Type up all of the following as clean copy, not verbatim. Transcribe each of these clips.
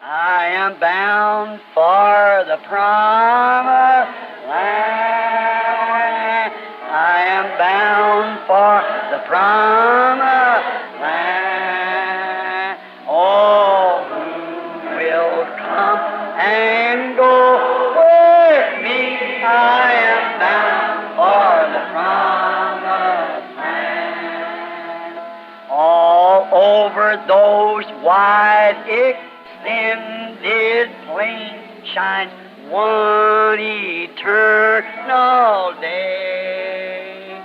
I am bound for the promised land. I am bound for the promised land. Oh, who will come and go with me? I am bound for the promised land. All over those wide extended plains shines one eternal day.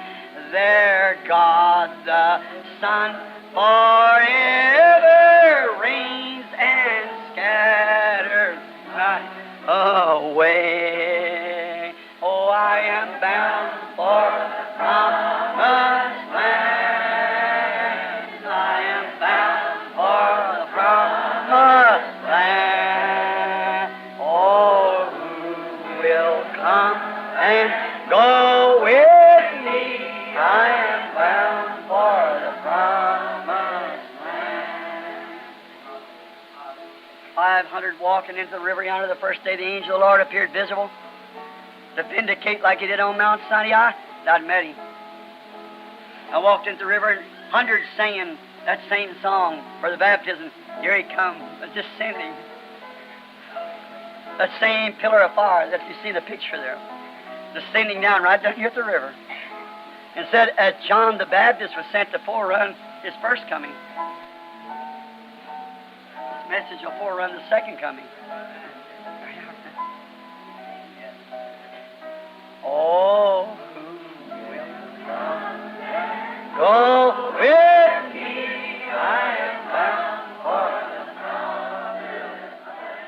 There God the Son forever reigns and scatters night away. Oh, I am bound for the promised land. I am bound for the promised land. Oh, who will come and go with me? I am bound for the promised land. 500 walking into the river yonder the first day the angel of the Lord appeared visible to vindicate like he did on Mount Sinai. I met him. I walked into the river and hundreds singing that same song for the baptism. Here he comes, descending. That same pillar of fire that you see in the picture there, descending down right down here at the river. And said, as John the Baptist was sent to forerun his first coming, this message will forerun the second coming. Oh, who will come and go with me? I am bound for the promised land.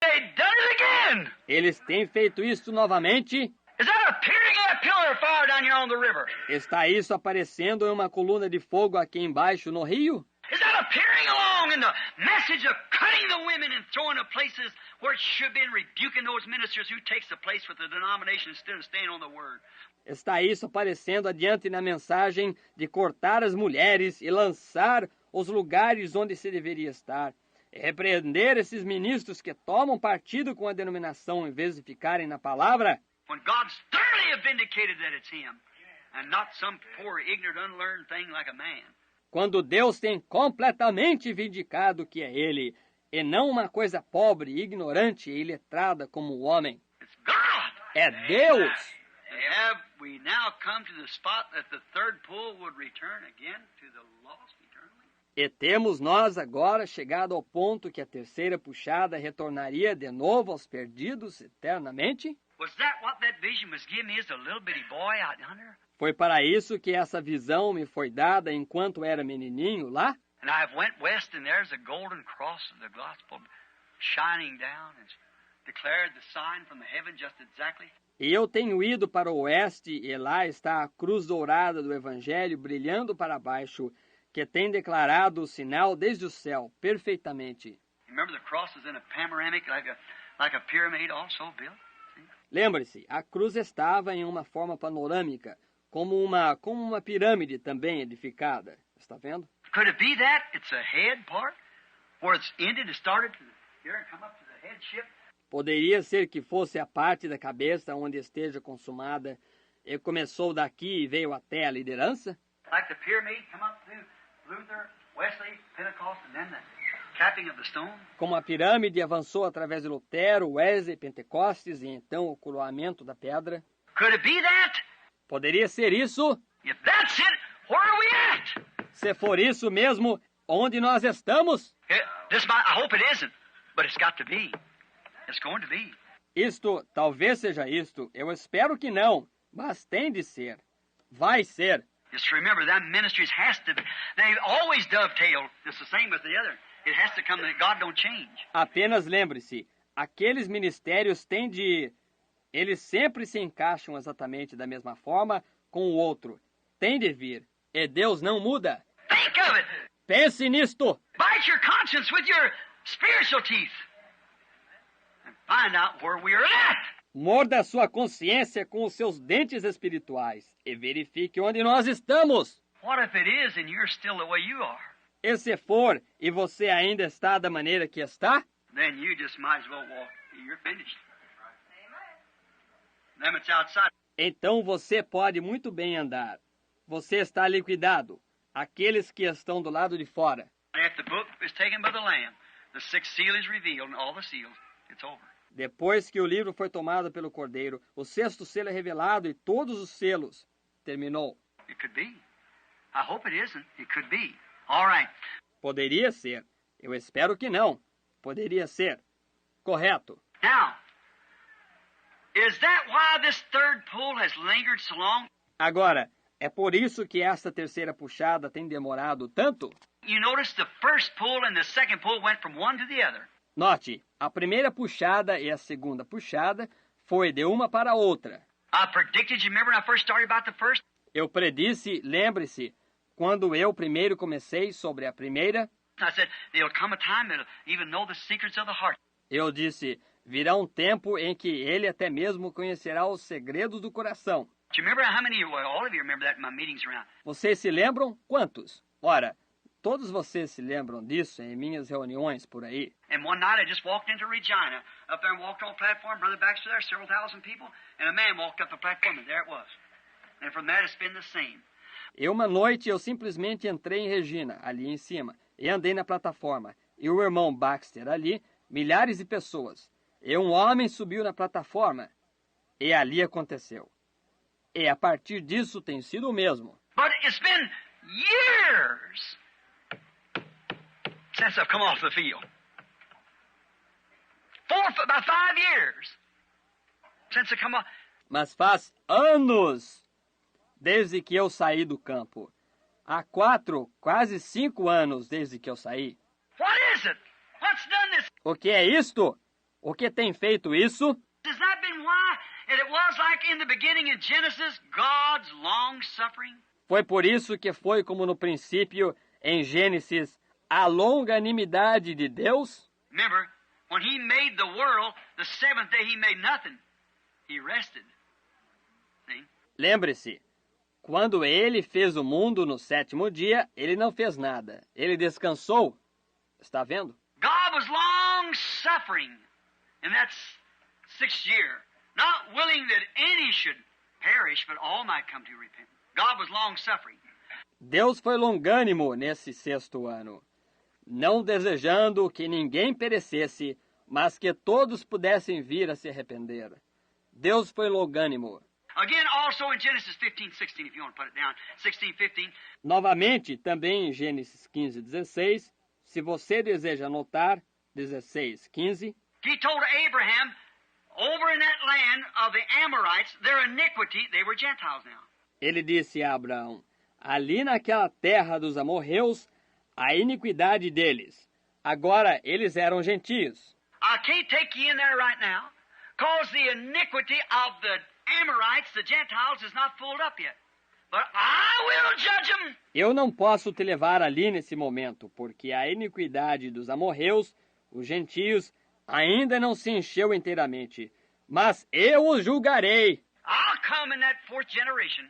They've done it again! Eles têm feito isso novamente. Is that appearing in that pillar of fire down here on the river? Está isso aparecendo em uma coluna de fogo aqui embaixo no rio? Is that appearing along in the message of cutting the women and throwing the places where it should be, and rebuking those ministers who takes the place with the denomination instead of staying on the word? Está isso aparecendo adiante na mensagem de cortar as mulheres e lançar os lugares onde se deveria estar. Repreender esses ministros que tomam partido com a denominação em vez de ficarem na palavra. When God's thoroughly vindicated that it's Him, and not some poor, ignorant, unlearned thing like a man. Quando Deus tem completamente vindicado que é Ele, e não uma coisa pobre, ignorante e iletrada como o homem. It's God. É Deus. Have we now come to the spot that the third pull would return again to the lost eternally? E temos nós agora chegado ao ponto que a terceira puxada retornaria de novo aos perdidos eternamente? Was that what that vision was giving me as a little bitty boy out yonder? Foi para isso que essa visão me foi dada enquanto era menininho lá? And I went west, and there's a golden cross of the gospel shining down and declared the sign from the heaven just exactly. E eu tenho ido para o oeste, e lá está a cruz dourada do Evangelho brilhando para baixo, que tem declarado o sinal desde o céu, perfeitamente. Remember the cross is in a panoramic like a pyramid also built? Lembre-se, a cruz estava em uma forma panorâmica, como uma pirâmide também edificada. Está vendo? Could it be that it's a head part, where it's ended and started here and come up to the headship? Poderia ser que fosse a parte da cabeça onde esteja consumada e começou daqui e veio até a liderança? Like the pyramid, come up through Luther, Wesley, Pentecost, and then the capping of the stone? Como a pirâmide avançou através de Lutero, Wesley, Pentecostes e então o coroamento da pedra? Could it be that? Poderia ser isso? If that's it, where are we at? Se for isso mesmo, onde nós estamos? I hope it isn't, but it's got to be. It's going to be. Isto talvez seja isto. Eu espero que não, mas tem de ser. Vai ser. Just remember, that ministries has to be. They always dovetail. It's the same as the other. It has to come that God don't change. Apenas lembre-se, aqueles ministérios têm de... Eles sempre se encaixam exatamente da mesma forma com o outro. Tem de vir. E Deus não muda. Think of it. Pense nisto. Bite your conscience with your spiritual teeth. And find out where we are at. Morda sua consciência com os seus dentes espirituais e verifique onde nós estamos. What if it is and you're still the way you are? E se for e você ainda está da maneira que está? then you just might as well walk. You're finished. Them it's outside. Então você pode muito bem andar. Você está liquidado. Aqueles que estão do lado de fora. If the book is taken by the Lamb, the sixth seal is revealed, and all the seals, it's over. Depois que o livro foi tomado pelo Cordeiro, o sexto selo é revelado e todos os selos. Terminou. It could be. I hope it isn't. It could be. All right. Poderia ser. Eu espero que não. Poderia ser. Correto. Now, is that why this third pull has lingered so long? Agora, é por isso que esta terceira puxada tem demorado tanto? You notice the first pull and the second pull went from one to the other. Note, a primeira puxada e a segunda puxada foi de uma para a outra. I predicted, you remember when I first started about the first? Eu predisse, lembre-se, quando eu primeiro comecei sobre a primeira, I said, there'll come a time that'll even know the secrets of the heart. eu disse, virá um tempo em que ele até mesmo conhecerá os segredos do coração. Do you remember how many, well, all of you remember that in my meetings around. Vocês se lembram? Quantos? Ora, todos vocês se lembram disso em minhas reuniões por aí. And one night I just walked into Regina, up there and walked on the platform, Brother Baxter there, several thousand people, and a man walked up the platform, and there it was. And from that it's been the same. E uma noite eu simplesmente entrei em Regina, ali em cima, e andei na plataforma. E o irmão Baxter ali, milhares de pessoas. E um homem subiu na plataforma. E ali aconteceu. E a partir disso tem sido o mesmo. But it's been years since I've come off the field. About 5 years since I come off. Mas faz anos desde que eu saí do campo. Há 4, quase 5 anos desde que eu saí. What is it? What's done this? O que é isto? O que tem feito isso? Has that been why? And it was like in the beginning in Genesis, God's long-suffering. Foi por isso que foi como no princípio, em Gênesis, a longanimidade de Deus. Remember, when He made the world, the seventh day He made nothing. He rested. See? Lembre-se, quando ele fez o mundo no 7º dia, ele não fez nada. Ele descansou. Está vendo? God was long-suffering in that 6th year, not willing that any should perish, but all might come to repentance. God was long-suffering. Deus foi longânimo nesse 6º ano, não desejando que ninguém perecesse, mas que todos pudessem vir a se arrepender. Deus foi longânimo. Again, also in Genesis 15:16, if you want to put it down, 16:15. Novamente, também em Gênesis 15:16, se você deseja anotar, 16:15, He told Abraham, over in that land of the Amorites, their iniquity, they were Gentiles now. ele disse a Abraão, ali naquela terra dos amorreus, a iniquidade deles. Agora eles eram gentios. I can't take you in there right now, because the iniquity of the Amorites, the Gentiles, is not full up yet. But I will judge them. Eu não posso te levar ali nesse momento, porque a iniquidade dos amorreus, os gentios, ainda não se encheu inteiramente. Mas eu os julgarei. I'll come in that 4th generation,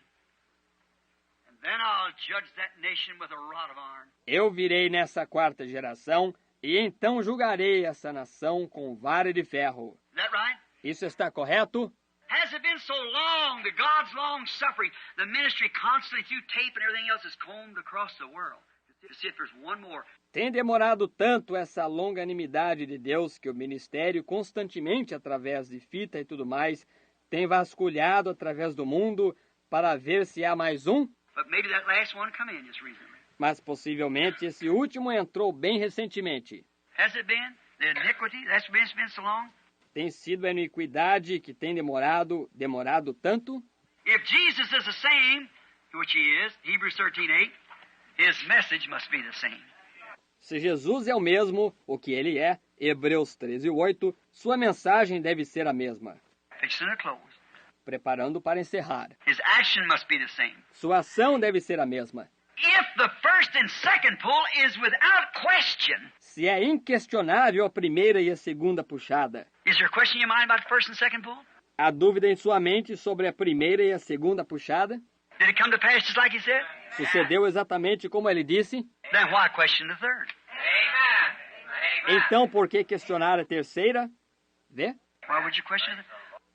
and then I'll judge that nation with a rod of iron. Eu virei nessa 4ª geração, e então julgarei essa nação com vara de ferro. Is that right? Isso está correto? Has it been so long that God's long suffering, the ministry constantly through tape and everything else is combed across the world to see if there's one more? Tem demorado tanto essa longanimidade de Deus que o ministério, constantemente através de fita e tudo mais, tem vasculhado através do mundo para ver se há mais um? But maybe that last one come in just recently. Mas possivelmente esse último entrou bem recentemente. Has it been? The iniquity, that's been so long? Tem sido a iniquidade que tem demorado tanto? If Jesus is the same, which He is, Hebrews 13:8, His message must be the same. Se Jesus é o mesmo, o que ele é, Hebreus 13:8, sua mensagem deve ser a mesma. Fixing to close. Preparando para encerrar. His action must be the same. Sua ação deve ser a mesma. If the first and second pull is without question, Se é inquestionável a primeira e a segunda puxada, is there a question in your mind about the first and second pull? há dúvida em sua mente sobre a primeira e a segunda puxada? Did it come to pass just like He said? Sucedeu exatamente como ele disse? Then why question the third? Amen. Então, por que questionar a terceira? Vê? Why would you question it?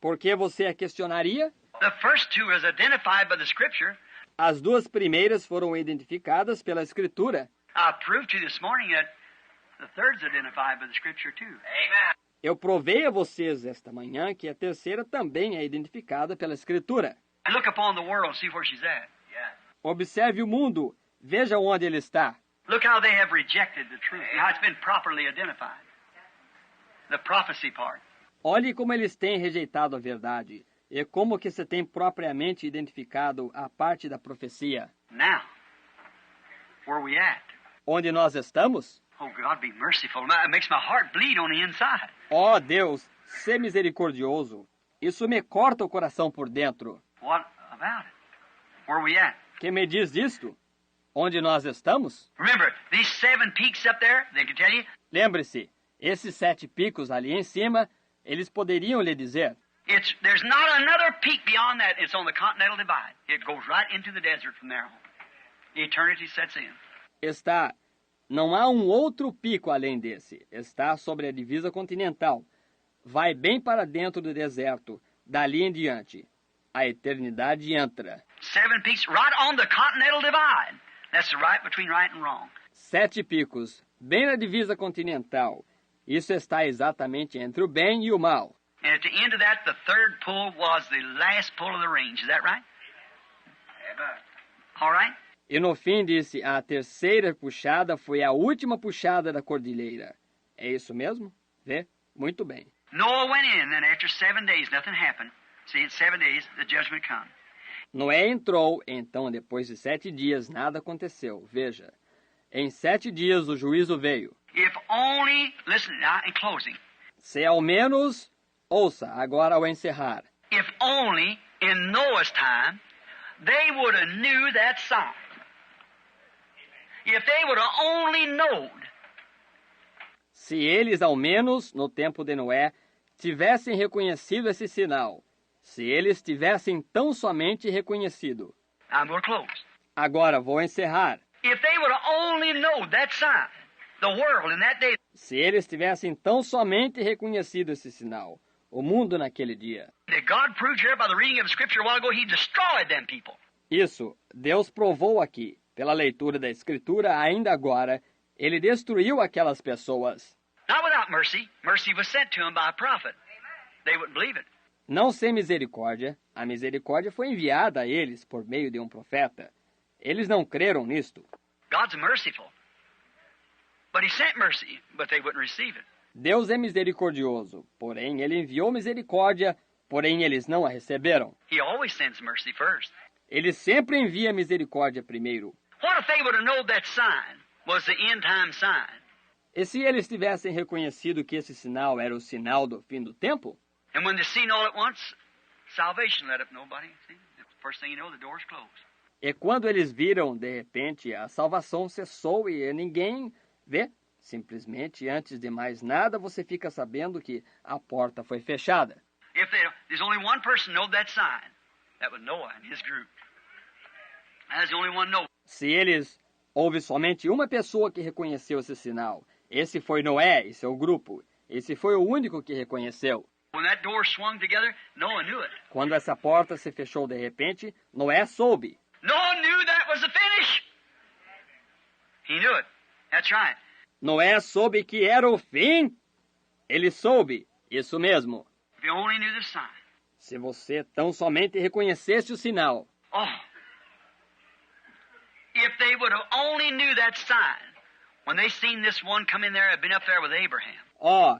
Por que você a questionaria? The first two is identified by the Scripture. As duas primeiras foram identificadas pela Escritura. I proved to you this morning that the third's identified by the Scripture too. Amen. Eu provei a vocês esta manhã que a terceira também é identificada pela Escritura. Look upon the world and see where she's at. Observe o mundo, veja onde ele está. Look how they have rejected the truth and how it's been properly identified. The prophecy part. Olhe como eles têm rejeitado a verdade e como que se tem propriamente identificado a parte da profecia. Now, where are we at? Onde nós estamos? Oh, God, be merciful. It makes my heart bleed on the inside. Ó Deus, sê misericordioso. Isso me corta o coração por dentro. What about it? Where are we at? Que me diz disto? Onde nós estamos? Remember, these 7 peaks up there, they can tell you, Lembre-se, esses 7 picos ali em cima, eles poderiam lhe dizer: there's not another peak beyond that. It's on the Continental Divide. It goes right into the desert from there on. Eternity sets in. Não há um outro pico além desse. Está sobre a divisa continental. Vai bem para dentro do deserto. Dali em diante, a eternidade entra. 7 peaks right on the Continental Divide. That's the right between right and wrong. 7 picos, bem na divisa continental. Isso está exatamente entre o bem e o mal. And at the end of that, the third pull was the last pull of the range. Is that right? All right? E no fim disse, a terceira puxada foi a última puxada da cordilheira. É isso mesmo? Vê? Muito bem. Noah went in, and after 7 days, nothing happened. See, in 7 days, the judgment come. Noé entrou, então depois de 7 dias nada aconteceu. Veja, em 7 dias o juízo veio. If only, listen now in closing, Se ao menos, ouça agora ao encerrar. if only in Noah's time, they would have knew that sign. If they would have only known. Se eles, ao menos, no tempo de Noé, tivessem reconhecido esse sinal, se eles tivessem tão somente reconhecido. I'm going to close. Agora vou encerrar. If they would have only known that sign, the world in that day, Se eles tivessem tão somente reconhecido esse sinal, o mundo naquele dia. that God proved here by the reading of the Scripture a while ago, He destroyed them people. Isso, Deus provou aqui, pela leitura da Escritura, ainda agora, Ele destruiu aquelas pessoas. Not without mercy. Mercy was sent to them by a prophet. They wouldn't believe it. Não sem misericórdia, a misericórdia foi enviada a eles por meio de um profeta. Eles não creram nisto. God's merciful. But He sent mercy, but they wouldn't receive it. Deus é misericordioso, porém Ele enviou misericórdia, porém eles não a receberam. He always sends mercy first. Ele sempre envia misericórdia primeiro. What if they would have known that sign was the end time sign? E se eles tivessem reconhecido que esse sinal era o sinal do fim do tempo? And when they seen all at once, salvation let up nobody. See? The first thing you know, the door's closed. E quando eles viram, de repente, a salvação cessou e ninguém vê, simplesmente, antes de mais nada, você fica sabendo que a porta foi fechada. If there's only one person know that sign, that was Noah and his group. That's the only one know. Se houve somente uma pessoa que reconheceu esse sinal. Esse foi Noé e seu grupo. Esse foi o único que reconheceu. When that door swung together, Noah knew it. Quando essa porta se fechou de repente, Noé soube. Noah knew that was the finish. He knew it. That's right. Noé soube que era o fim. Ele soube. Isso mesmo. If he only knew the sign. Se você tão somente reconhecesse o sinal. Oh. If they would have only knew that sign, when they seen this one come in there, had been up there with Abraham. Ó,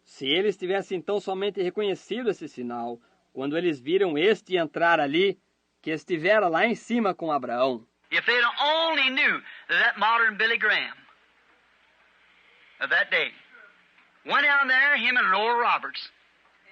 se eles tivessem tão somente reconhecido esse sinal, quando eles viram este entrar ali, que estivera lá em cima com Abraão. If they'd only knew that modern Billy Graham of that day went down there, him and Noah Roberts,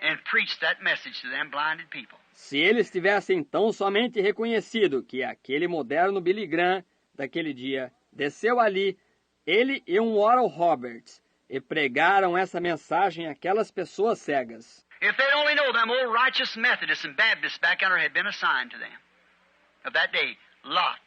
and preached that message to them blinded people. Se eles tivessem tão somente reconhecido que aquele moderno Billy Graham daquele dia desceu ali, ele e um Oral Roberts, e pregaram essa mensagem àquelas pessoas cegas. If they'd only know them old righteous Methodists and Baptists back yonder had been a sign to them of that day, Lot,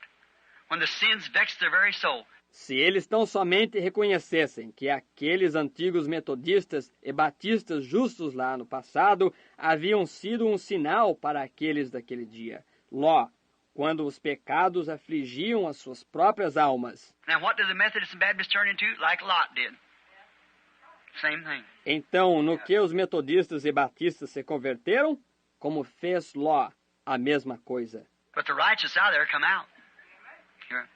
when the sins vexed their very soul. Se eles tão somente reconhecessem que aqueles antigos metodistas e batistas justos lá no passado haviam sido um sinal para aqueles daquele dia, Ló, quando os pecados afligiam as suas próprias almas. Now, what did the Methodists and Baptists turn into? Like Lot did. Same thing. Então, no que os metodistas e batistas se converteram? Como fez Ló, a mesma coisa. But the righteous out there come out. Here.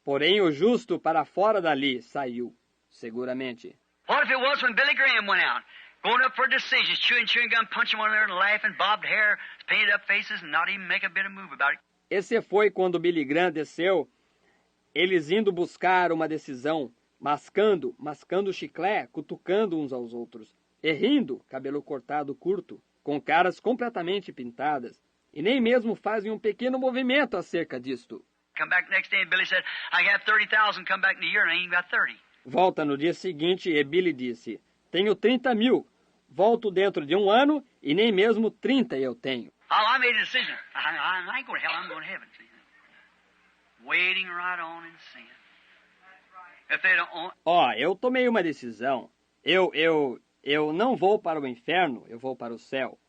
Porém, o justo para fora dali saiu, seguramente. What if it was when Billy Graham went out, going up for decisions, chewing gum, punching one another, and laughing, bobbed hair, painted up faces, and not even make a bit of move about it? Esse foi quando Billy Graham desceu, eles indo buscar uma decisão, mascando chiclé, cutucando uns aos outros, e rindo, cabelo cortado curto, com caras completamente pintadas, e nem mesmo fazem um pequeno movimento acerca disto. Come back the next day and Billy said, I got 30,000 come back in a year and I ain't got 30. Volta no dia seguinte e Billy disse, tenho 30 mil, volto dentro de um ano e nem mesmo 30 eu tenho. Oh, I made a decision. I ain't going to hell, I'm going to heaven. See? Waiting right on in sin. If they don't... Eu tomei uma decisão. Eu não vou para o inferno, eu vou para o céu.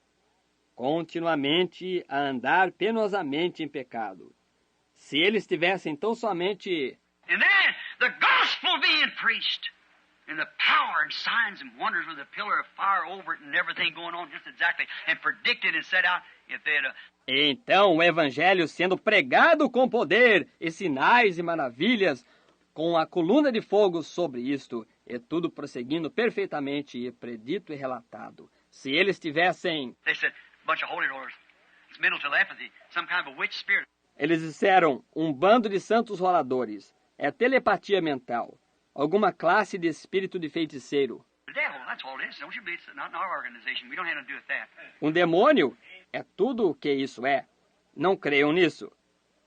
Continuamente a andar penosamente em pecado. Se eles tivessem tão somente... And then the gospel being preached. And the power and signs and wonders with a pillar of fire over it and everything going on just exactly. And predicted and set out if they'd... Então o evangelho sendo pregado com poder e sinais e maravilhas, com a coluna de fogo sobre isto, e tudo prosseguindo perfeitamente e predito e relatado. Se eles tivessem... They said, bunch of holy rollers. It's mental telepathy, some kind of a witch spirit. Eles disseram, um bando de santos roladores. É telepatia mental. Alguma classe de espírito de feiticeiro. The devil, that's all it is. Don't you believe it's not in our organization. We don't have to do with that. Um demônio? É tudo o que isso é. Não creiam nisso.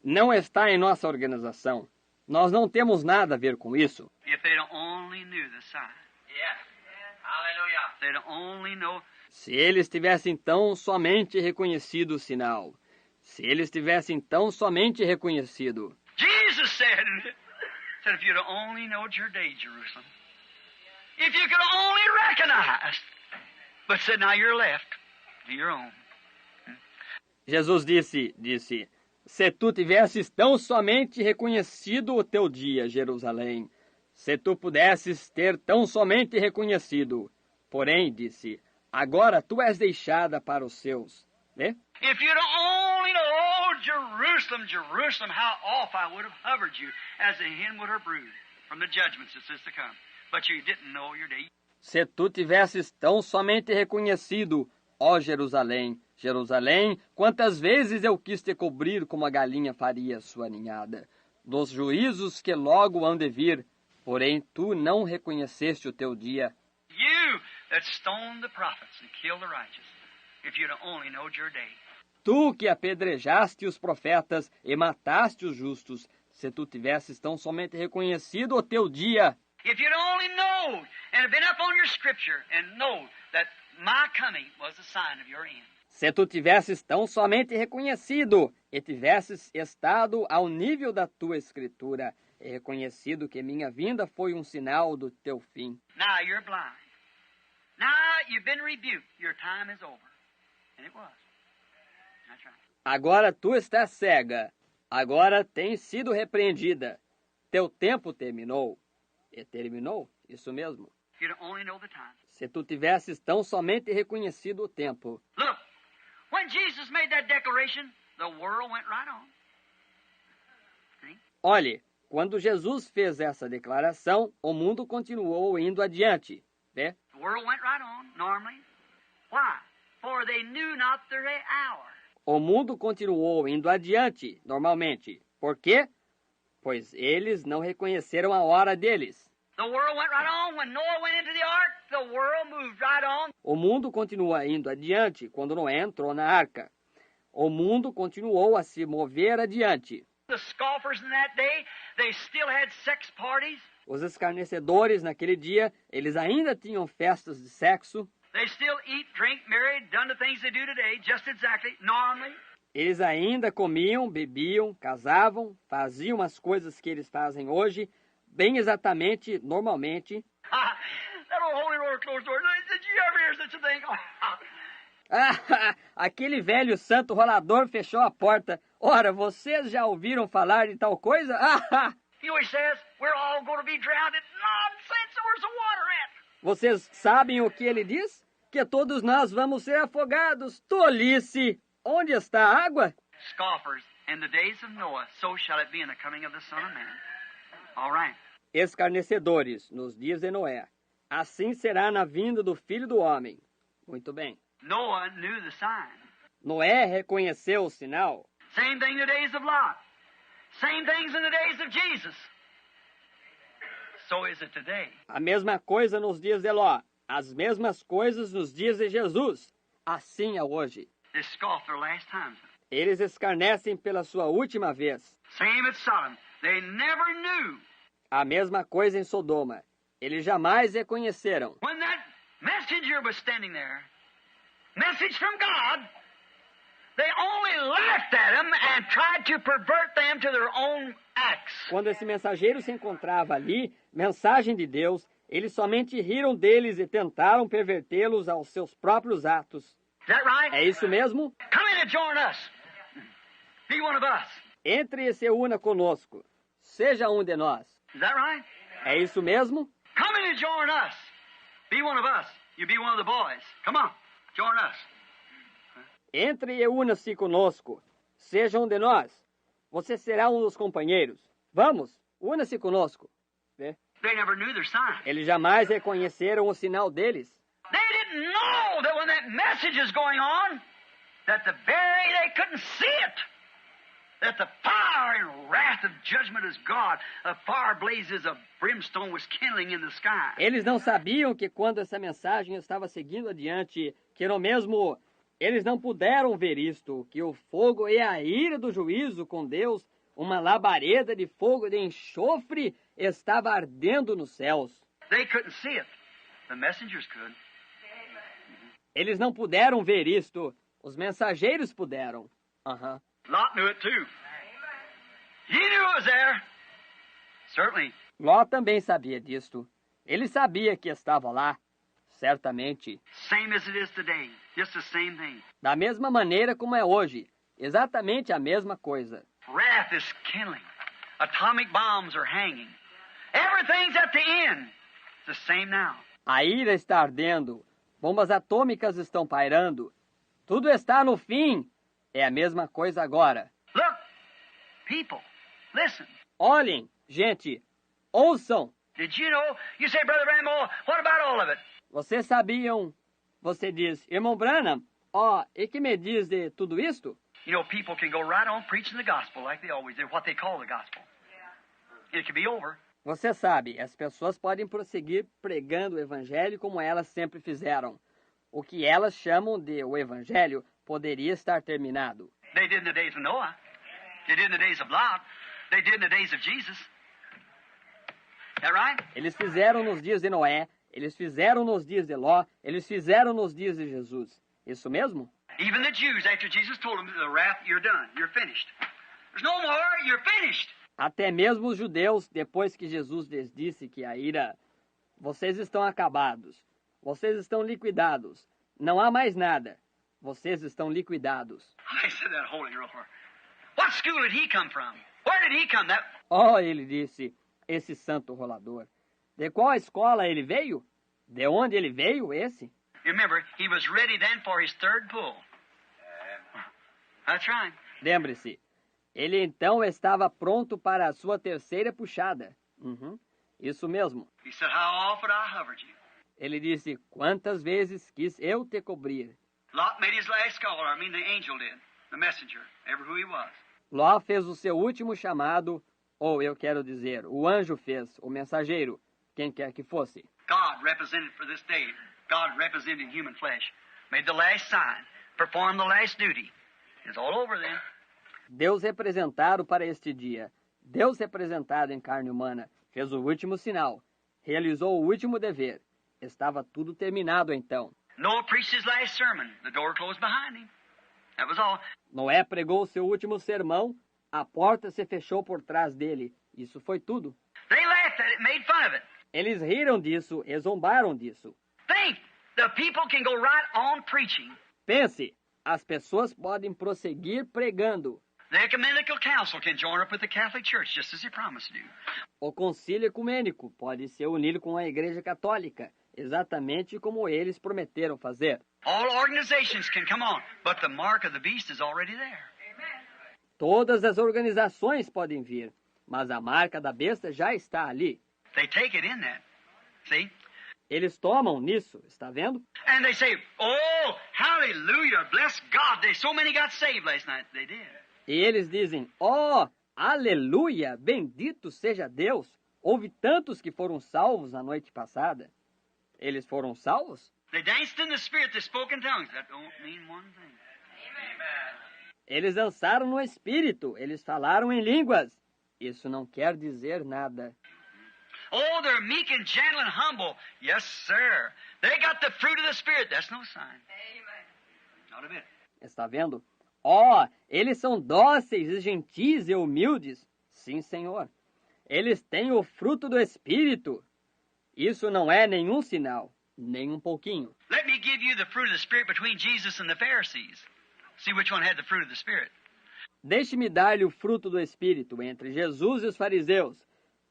Não está em nossa organização. Nós não temos nada a ver com isso. If they'd only knew the sign. Yeah. Hallelujah. They'd only know. Se eles tivessem tão somente reconhecido o sinal. Se eles tivessem tão somente reconhecido. Jesus said, if you'd only knowed your day, Jerusalem. If you could only recognize. But said, now you're left to your own. Jesus disse, se tu tivesses tão somente reconhecido o teu dia, Jerusalém, se tu pudesses ter tão somente reconhecido. Porém, disse, agora tu és deixada para os seus. Né? If you'd only know, oh, Jerusalem, Jerusalem, how oft I would have hovered you as a hen would her brood from the judgments that is to come. But you didn't know your day. Se tu tivesses tão somente reconhecido, ó Jerusalém, Jerusalém, quantas vezes eu quis te cobrir como a galinha faria sua ninhada, dos juízos que logo hão de vir, porém tu não reconheceste o teu dia. You that stoned the prophets and killed the righteous, if you'd only knowed your day. Tu que apedrejaste os profetas e mataste os justos, se tu tivesses tão somente reconhecido o teu dia. If you'd only known and have been up on your scripture and know that my coming was the sign of your end. Se tu tivesses tão somente reconhecido e tivesses estado ao nível da tua escritura e reconhecido que minha vinda foi um sinal do teu fim. Now you're blind. Now you've been rebuked. Your time is over. And it was. That's right. Agora tu estás cega. Agora tens sido repreendida. Teu tempo terminou. E terminou, isso mesmo. If you'd only know the time. Se tu tivesses tão somente reconhecido o tempo. Look, when Jesus made that declaration, the world went right on. See? Olhe, quando Jesus fez essa declaração, o mundo continuou indo adiante. Vê? The world went right on, normally. Why? For they knew not their hour. O mundo continuou indo adiante, normalmente. Por quê? Pois eles não reconheceram a hora deles. The world went right on. When Noah went into the ark, the world moved right on. O mundo continua indo adiante quando Noé entrou na arca. O mundo continuou a se mover adiante. The scoffers in that day, they still had sex parties. Os escarnecedores naquele dia, eles ainda tinham festas de sexo. They still eat, drink, marry, done the things they do today, just exactly, normally. Eles ainda comiam, bebiam, casavam, faziam as coisas que eles fazem hoje, bem exatamente, normalmente. That old holy roller closed door. Did you ever hear such a thing? Aquele velho santo rolador fechou a porta. Ora, vocês já ouviram falar de tal coisa? He always says, we're all going to be drowned. Nonsense, where's the water at? Vocês sabem o que ele diz? Que todos nós vamos ser afogados. Tolice! Onde está a água? Scoffers, in the days of Noah, so shall it be in the coming of the Son of Man. All right. Escarnecedores, nos dias de Noé. Assim será na vinda do Filho do Homem. Muito bem. Noah knew the sign. Noé reconheceu o sinal. Same thing in the days of Lot. Same things in the days of Jesus. So is it today. A mesma coisa nos dias de Ló. As mesmas coisas nos dias de Jesus. Assim é hoje. They scoffed their last times. Eles escarnecem pela sua última vez. Same at Sodom. They never knew. A mesma coisa em Sodoma. Eles jamais reconheceram. When that messenger was standing there, message from God, they only laughed at him and tried to pervert them to their own acts. Quando esse mensageiro se encontrava ali, mensagem de Deus, eles somente riram deles e tentaram pervertê-los aos seus próprios atos. Is that right? É isso mesmo? Come in and join us. Be one of us. Entre e se una conosco. Seja um de nós. Is that right? É isso mesmo? Come in and join us. Be one of us. You be one of the boys. Come on, join us. Entre e una-se conosco. Seja um de nós. Você será um dos companheiros. Vamos, una-se conosco. Vê? They never knew their sign. Eles jamais reconheceram o sinal deles. They didn't know that when that message is going on, that they couldn't see it. That the fire and wrath of judgment is God. The fire blazes of brimstone was kindling in the sky. Eles não sabiam que quando essa mensagem estava seguindo adiante, que no mesmo eles não puderam ver isto, que o fogo e a ira do juízo com Deus, uma labareda de fogo de enxofre, estava ardendo nos céus. They couldn't see it. The messengers could. Eles não puderam ver isto, os mensageiros puderam. Lot knew it too. He knew it was there. Certainly. Ló também sabia disto. Ele sabia que estava lá, certamente. Same as it is today. Just the same thing. Da mesma maneira como é hoje, exatamente a mesma coisa. Wrath is kindling. Atomic bombs are hanging. Everything's at the end. It's the same now. A ira está ardendo, bombas atômicas estão pairando. Tudo está no fim. É a mesma coisa agora. Look, people, listen. Olhem, gente, ouçam. Did you know? You say, Brother Rambo, what about all of it? Vocês sabiam? Você diz, irmão Branham, e que me diz de tudo isto? You know, people can go right on preaching the gospel like they always do, what they call the gospel. It can be over. Você sabe, as pessoas podem prosseguir pregando o evangelho como elas sempre fizeram. O que elas chamam de o evangelho poderia estar terminado. They did in the days of Noah. They did in the days of Lot. They did in the days of Jesus. Is that right? Eles fizeram nos dias de Noé, eles fizeram nos dias de Ló, eles fizeram nos dias de Jesus. Isso mesmo? Even the Jews, after Jesus told them, the wrath, you're done. You're finished. There's no more. You're finished. Até mesmo os judeus, depois que Jesus lhes disse que a ira, vocês estão acabados, vocês estão liquidados, não há mais nada, vocês estão liquidados. I said that holy roller. What school did he come from? Where did he come? That Ele disse, esse santo rolador. De qual escola ele veio? De onde ele veio, esse? You remember, he was ready then for his third pull. That's right. Lembre-se, ele então estava pronto para a sua terceira puxada. Isso mesmo. He said, how often I hovered you. Ele disse, quantas vezes quis eu te cobrir? Lot made his last call, or I mean the angel did, the messenger, ever who he was. Ló fez o seu último chamado, ou eu quero dizer, o anjo fez, o mensageiro, quem quer que fosse. God represented for this day. God represented human flesh. Made the last sign. Performed the last duty. It's all over then. Deus representado para este dia. Deus representado em carne humana. Fez o último sinal. Realizou o último dever. Estava tudo terminado então. Noah preached his last sermon. The door closed behind him. That was all. Noé pregou o seu último sermão. A porta se fechou por trás dele. Isso foi tudo. They laughed laughed at it, made fun of it. Eles riram disso e zombaram disso. Think, the people can go right on preaching. Pense, as pessoas podem prosseguir pregando. The Ecumenical Council can join up with the Catholic Church, just as he promised to do. O concílio ecumênico pode se unir com a Igreja Católica, exatamente como eles prometeram fazer. All organizations can come on, but the mark of the beast is already there. Todas as organizações podem vir, mas a marca da besta já está ali. They take it in that. See? Eles tomam nisso, está vendo? And they say, oh, hallelujah, bless God. So many got saved last night. They did. E eles dizem, oh, aleluia, bendito seja Deus. Houve tantos que foram salvos na noite passada. Eles foram salvos? They danced in the Spirit, they spoke in tongues. That don't mean one thing. Eles dançaram no Espírito, eles falaram em línguas. Isso não quer dizer nada. Oh, they're meek and gentle and humble. Yes, sir. They got the fruit of the Spirit. That's no sign. Not a bit. Está vendo? Oh, eles são dóceis e gentis e humildes. Sim, Senhor. Eles têm o fruto do Espírito. Isso não é nenhum sinal, nem um pouquinho. Let me give you the fruit of the Spirit between Jesus and the Pharisees. See which one had the fruit of the Spirit. Deixe-me dar-lhe o fruto do Espírito entre Jesus e os fariseus.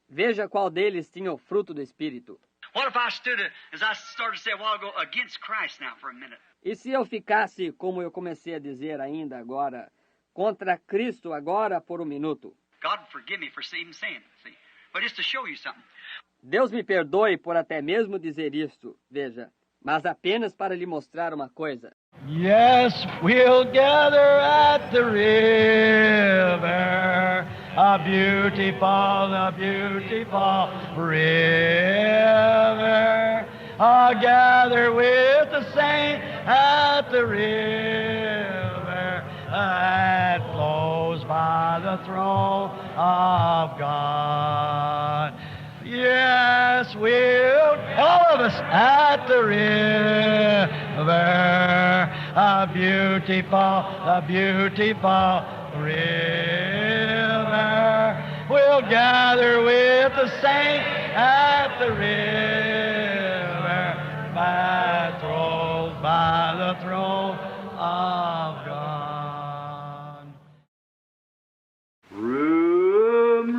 Veja qual deles tinha o fruto do Espírito. What if I stood, as I started to say a while ago, against Christ now for a minute? E se eu ficasse, como eu comecei a dizer ainda agora, contra Cristo agora por um minuto? God forgive me for even saying it, see? But just to show you something. Deus me perdoe por até mesmo dizer isto, veja, mas apenas para lhe mostrar uma coisa. Yes, we'll gather at the river, a beautiful river. I'll gather with the saints at the river that flows by the throne of God. Yes, we'll, all of us, at the river, a beautiful river. We'll gather with the saints at the river, by the throne of God. Room,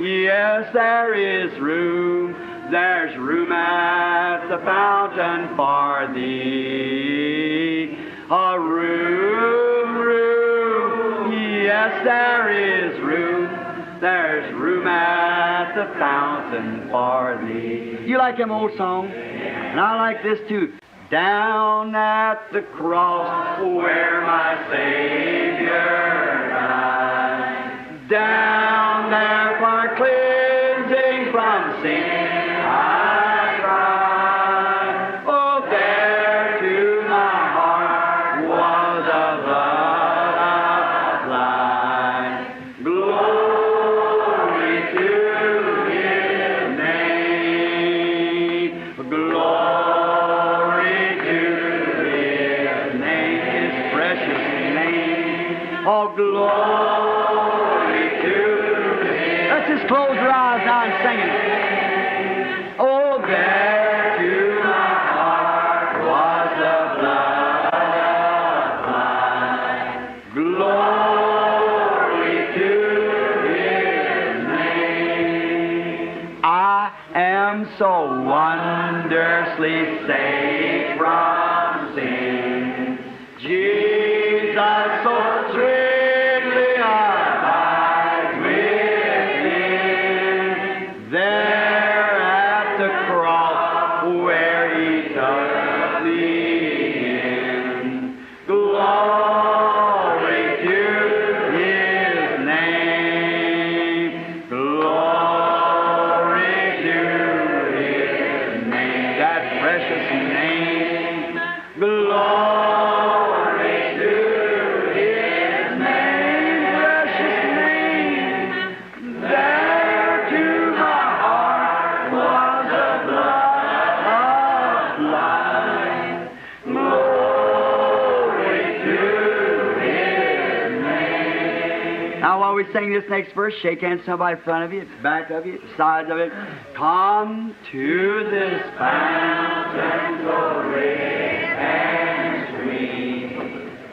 yes, there is room. There's room at the fountain for thee. A room, yes, there is room. There's room at the fountain for thee. You like them old songs? And I like this too. Down at the cross where my Savior died. Down there for cleansing from sin I cried. Oh, there to my heart was a blood applied. Glory to His name. Glory to His name, His precious name. Oh, glory to His. Let's just close our eyes now and sing it. Oh, there to my heart was the blood applied. Glory to His name. I am so wondrously saved from sin. Jesus so sweetly abides within. There at the cross where He took me in. Glory to His name. Glory to His name. That precious name. Glory to His name. Precious name. There to my heart was a blood applied. Glory to His name. Now while we we sing this next verse, shake hands with somebody in front of you, back of you, sides of it. Come to this fountain so rich and sweet.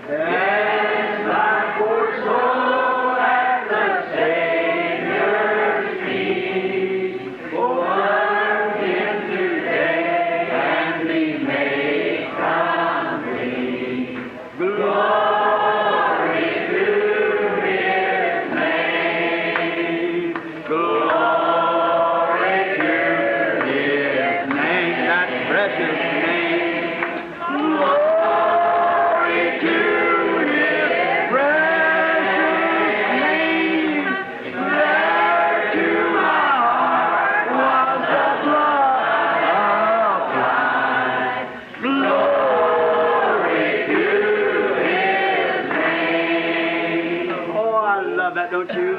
Cast thy poor soul at the Savior's feet. Work Him today and be made complete. Glory to His name. Glory to His name. That precious name. Glory to His precious name. There to my heart was the blood applied. Glory to His name. Oh, I love that, don't you?